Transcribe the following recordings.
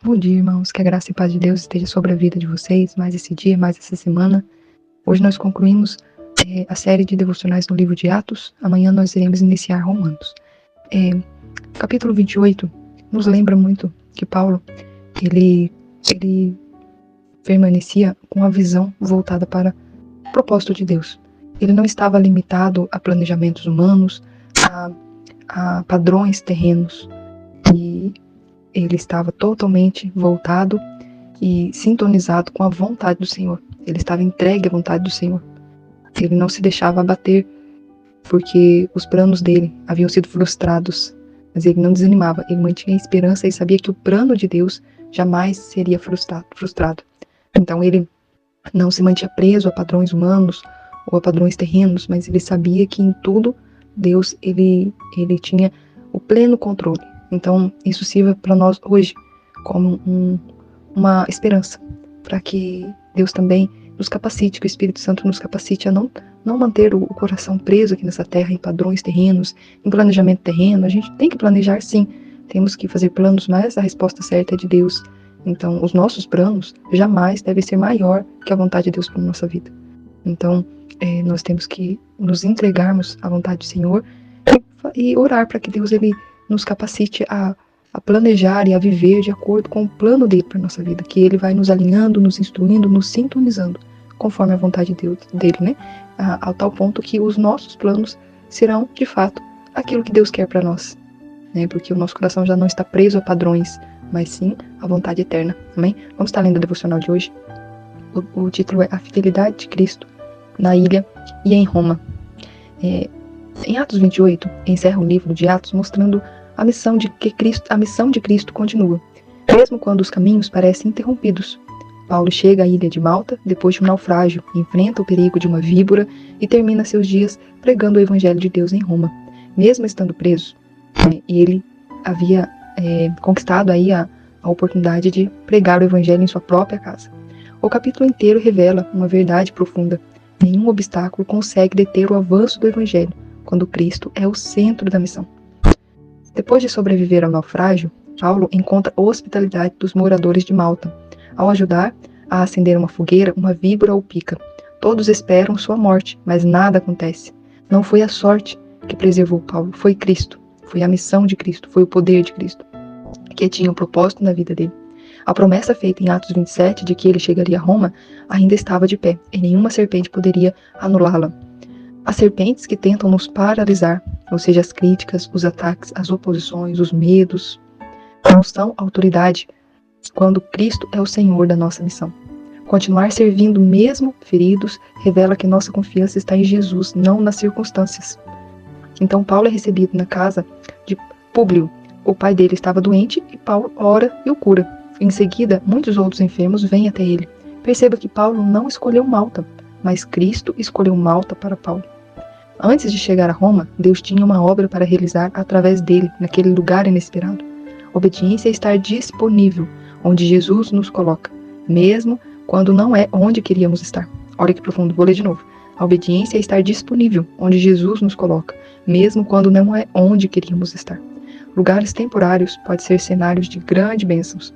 Bom dia, irmãos. Que a graça e paz de Deus esteja sobre a vida de vocês, mais esse dia, mais essa semana. Hoje nós concluímos a série de devocionais no livro de Atos. Amanhã nós iremos iniciar Romanos. Capítulo 28 nos lembra muito que Paulo, ele permanecia com a visão voltada para o propósito de Deus. Ele não estava limitado a planejamentos humanos, a padrões terrenos, e ele estava totalmente voltado e sintonizado com a vontade do Senhor. Ele estava entregue à vontade do Senhor. Ele não se deixava abater porque os planos dele haviam sido frustrados, mas ele não desanimava. Ele mantinha a esperança e sabia que o plano de Deus jamais seria frustrado. Então ele não se mantinha preso a padrões humanos ou a padrões terrenos, mas ele sabia que em tudo Deus ele tinha o pleno controle. Então, isso sirva para nós hoje como uma esperança, para que Deus também nos capacite, que o Espírito Santo nos capacite a não manter o coração preso aqui nessa terra em padrões terrenos, em planejamento terreno. A gente tem que planejar, sim, temos que fazer planos, mas a resposta certa é de Deus. Então, os nossos planos jamais devem ser maior que a vontade de Deus para a nossa vida. Então, nós temos que nos entregarmos à vontade do Senhor e orar para que Deus ele nos capacite a planejar e a viver de acordo com o plano dele para a nossa vida, que ele vai nos alinhando, nos instruindo, nos sintonizando conforme a vontade dele, né? Ao tal ponto que os nossos planos serão, de fato, aquilo que Deus quer para nós, né? Porque o nosso coração já não está preso a padrões, mas sim a vontade eterna, amém? Vamos estar lendo a devocional de hoje. O título é A Fidelidade de Cristo na Ilha e em Roma. Em Atos 28, encerra o livro de Atos mostrando a missão de Cristo continua, mesmo quando os caminhos parecem interrompidos. Paulo chega à ilha de Malta depois de um naufrágio, enfrenta o perigo de uma víbora e termina seus dias pregando o evangelho de Deus em Roma, mesmo estando preso. E ele havia conquistado aí a oportunidade de pregar o evangelho em sua própria casa. O capítulo inteiro revela uma verdade profunda. Nenhum obstáculo consegue deter o avanço do evangelho, quando Cristo é o centro da missão. Depois de sobreviver ao naufrágio, Paulo encontra a hospitalidade dos moradores de Malta. Ao ajudar a acender uma fogueira, uma víbora o pica. Todos esperam sua morte, mas nada acontece. Não foi a sorte que preservou Paulo, foi Cristo. Foi a missão de Cristo, foi o poder de Cristo, que tinha um propósito na vida dele. A promessa feita em Atos 27 de que ele chegaria a Roma ainda estava de pé, e nenhuma serpente poderia anulá-la. As serpentes que tentam nos paralisar, ou seja, as críticas, os ataques, as oposições, os medos, não são autoridade quando Cristo é o Senhor da nossa missão. Continuar servindo mesmo feridos revela que nossa confiança está em Jesus, não nas circunstâncias. Então Paulo é recebido na casa de Públio. O pai dele estava doente e Paulo ora e o cura. Em seguida, muitos outros enfermos vêm até ele. Perceba que Paulo não escolheu Malta, mas Cristo escolheu Malta para Paulo. Antes de chegar a Roma, Deus tinha uma obra para realizar através dele, naquele lugar inesperado. Obediência é estar disponível, onde Jesus nos coloca, mesmo quando não é onde queríamos estar. Olha que profundo, vou ler de novo. A obediência é estar disponível, onde Jesus nos coloca, mesmo quando não é onde queríamos estar. Lugares temporários podem ser cenários de grandes bênçãos.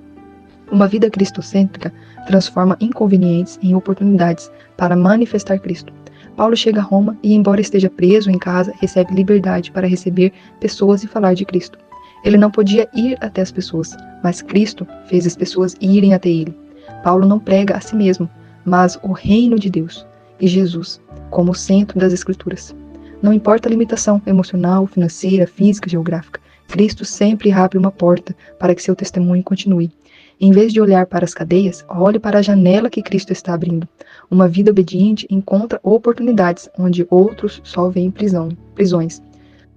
Uma vida cristocêntrica transforma inconvenientes em oportunidades para manifestar Cristo. Paulo chega a Roma e, embora esteja preso em casa, recebe liberdade para receber pessoas e falar de Cristo. Ele não podia ir até as pessoas, mas Cristo fez as pessoas irem até ele. Paulo não prega a si mesmo, mas o reino de Deus e Jesus como o centro das Escrituras. Não importa a limitação emocional, financeira, física, geográfica, Cristo sempre abre uma porta para que seu testemunho continue. Em vez de olhar para as cadeias, olhe para a janela que Cristo está abrindo. Uma vida obediente encontra oportunidades onde outros só veem prisões.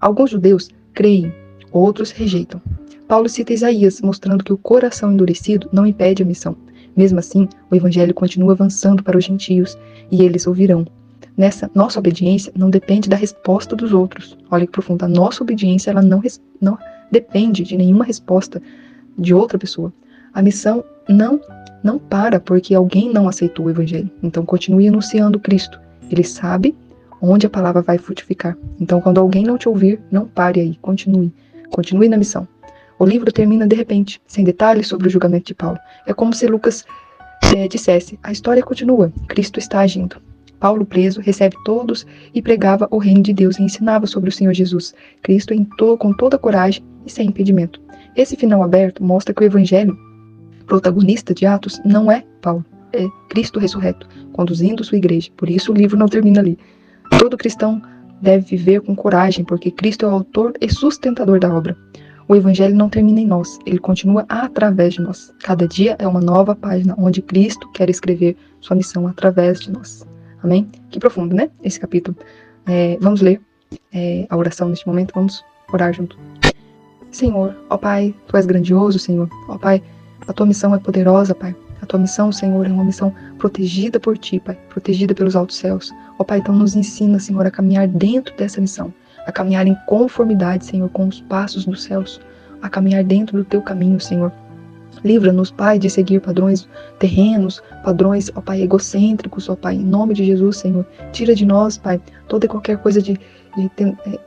Alguns judeus creem, outros rejeitam. Paulo cita Isaías, mostrando que o coração endurecido não impede a missão. Mesmo assim, o evangelho continua avançando para os gentios e eles ouvirão. Nessa nossa obediência não depende da resposta dos outros. Olha que profundo, a nossa obediência ela não depende de nenhuma resposta de outra pessoa. A missão não para porque alguém não aceitou o evangelho. Então continue anunciando Cristo. Ele sabe onde a palavra vai frutificar. Então quando alguém não te ouvir, não pare aí, continue na missão. O livro termina de repente, sem detalhes sobre o julgamento de Paulo. É como se Lucas dissesse: a história continua, Cristo está agindo. Paulo, preso, recebe todos e pregava o reino de Deus e ensinava sobre o Senhor Jesus, Cristo com toda coragem e sem impedimento. Esse final aberto mostra que o evangelho protagonista de Atos não é Paulo, é Cristo ressurreto, conduzindo sua igreja. Por isso o livro não termina ali. Todo cristão deve viver com coragem, porque Cristo é o autor e sustentador da obra. O evangelho não termina em nós, ele continua através de nós. Cada dia é uma nova página onde Cristo quer escrever sua missão através de nós. Amém? Que profundo, né? Esse capítulo. Vamos ler a oração neste momento, vamos orar junto. Senhor, ó Pai, Tu és grandioso, Senhor. Ó Pai, a Tua missão é poderosa, Pai. A Tua missão, Senhor, é uma missão protegida por Ti, Pai, protegida pelos altos céus. Ó Pai, então nos ensina, Senhor, a caminhar dentro dessa missão, a caminhar em conformidade, Senhor, com os passos dos céus, a caminhar dentro do Teu caminho, Senhor. Livra-nos, Pai, de seguir padrões terrenos, padrões, ó Pai, egocêntricos, ó Pai, em nome de Jesus, Senhor. Tira de nós, Pai, toda e qualquer coisa de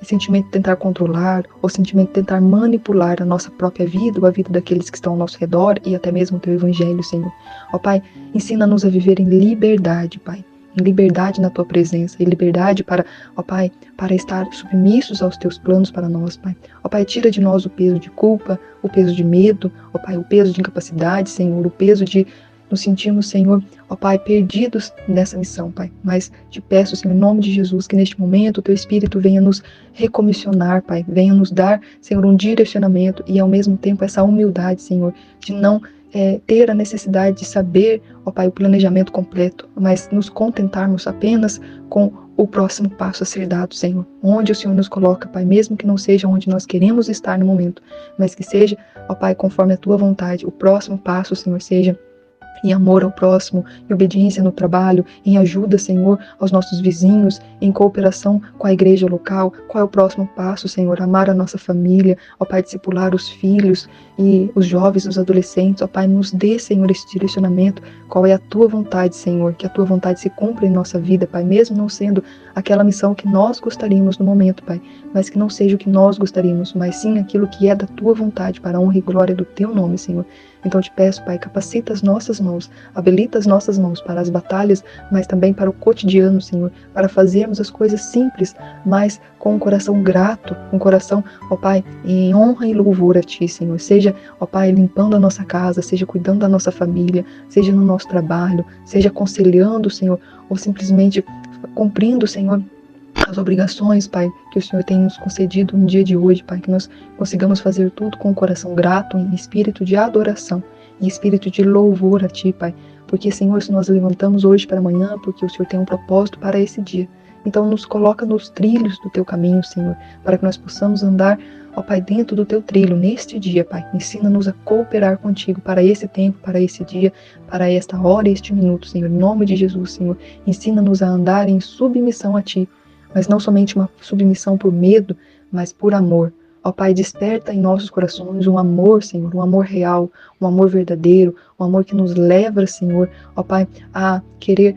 sentimento de tentar controlar, ou sentimento de tentar manipular a nossa própria vida, ou a vida daqueles que estão ao nosso redor, e até mesmo o Teu Evangelho, Senhor. Ó Pai, ensina-nos a viver em liberdade, Pai. Em liberdade na Tua presença, em liberdade para, ó Pai, para estar submissos aos Teus planos para nós, Pai. Ó Pai, tira de nós o peso de culpa, o peso de medo, ó Pai, o peso de incapacidade, Senhor, o peso de nos sentirmos, Senhor, ó Pai, perdidos nessa missão, Pai. Mas te peço, Senhor, em nome de Jesus, que neste momento o Teu Espírito venha nos recomissionar, Pai, venha nos dar, Senhor, um direcionamento e ao mesmo tempo essa humildade, Senhor, de não ter a necessidade de saber, ó Pai, o planejamento completo, mas nos contentarmos apenas com o próximo passo a ser dado, Senhor. Onde o Senhor nos coloca, Pai, mesmo que não seja onde nós queremos estar no momento, mas que seja, ó Pai, conforme a Tua vontade, o próximo passo, Senhor, seja em amor ao próximo, em obediência no trabalho, em ajuda, Senhor, aos nossos vizinhos, em cooperação com a igreja local. Qual é o próximo passo, Senhor? Amar a nossa família, ó Pai, discipular os filhos e os jovens, os adolescentes, ó Pai, nos dê, Senhor, esse direcionamento. Qual é a Tua vontade, Senhor? Que a Tua vontade se cumpra em nossa vida, Pai, mesmo não sendo aquela missão que nós gostaríamos no momento, Pai, mas que não seja o que nós gostaríamos, mas sim aquilo que é da Tua vontade, para a honra e glória do Teu nome, Senhor. Então te peço, Pai, capacita as nossas mãos, habilita as nossas mãos para as batalhas, mas também para o cotidiano, Senhor, para fazermos as coisas simples, mas com um coração grato, com um coração, ó Pai, em honra e louvor a Ti, Senhor. Seja, ó Pai, limpando a nossa casa, seja cuidando da nossa família, seja no nosso trabalho, seja aconselhando, Senhor, ou simplesmente cumprindo, Senhor, as obrigações, Pai, que o Senhor tem nos concedido no dia de hoje, Pai, que nós consigamos fazer tudo com o coração grato, em espírito de adoração, em espírito de louvor a Ti, Pai, porque, Senhor, se nós levantamos hoje para amanhã, porque o Senhor tem um propósito para esse dia, então nos coloca nos trilhos do Teu caminho, Senhor, para que nós possamos andar, ó Pai, dentro do Teu trilho, neste dia, Pai. Ensina-nos a cooperar contigo para esse tempo, para esse dia, para esta hora e este minuto, Senhor. Em nome de Jesus, Senhor, ensina-nos a andar em submissão a Ti, mas não somente uma submissão por medo, mas por amor. Ó Pai, desperta em nossos corações um amor, Senhor, um amor real, um amor verdadeiro, um amor que nos leva, Senhor, ó Pai, a querer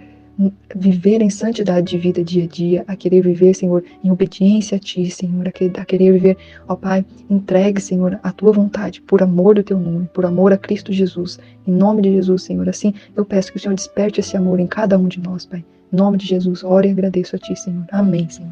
viver em santidade de vida dia a dia, a querer viver, Senhor, em obediência a Ti, Senhor, a querer viver, ó Pai, entregue, Senhor, a Tua vontade, por amor do Teu nome, por amor a Cristo Jesus, em nome de Jesus, Senhor. Assim, eu peço que o Senhor desperte esse amor em cada um de nós, Pai. Em nome de Jesus, oro e agradeço a Ti, Senhor. Amém, Senhor.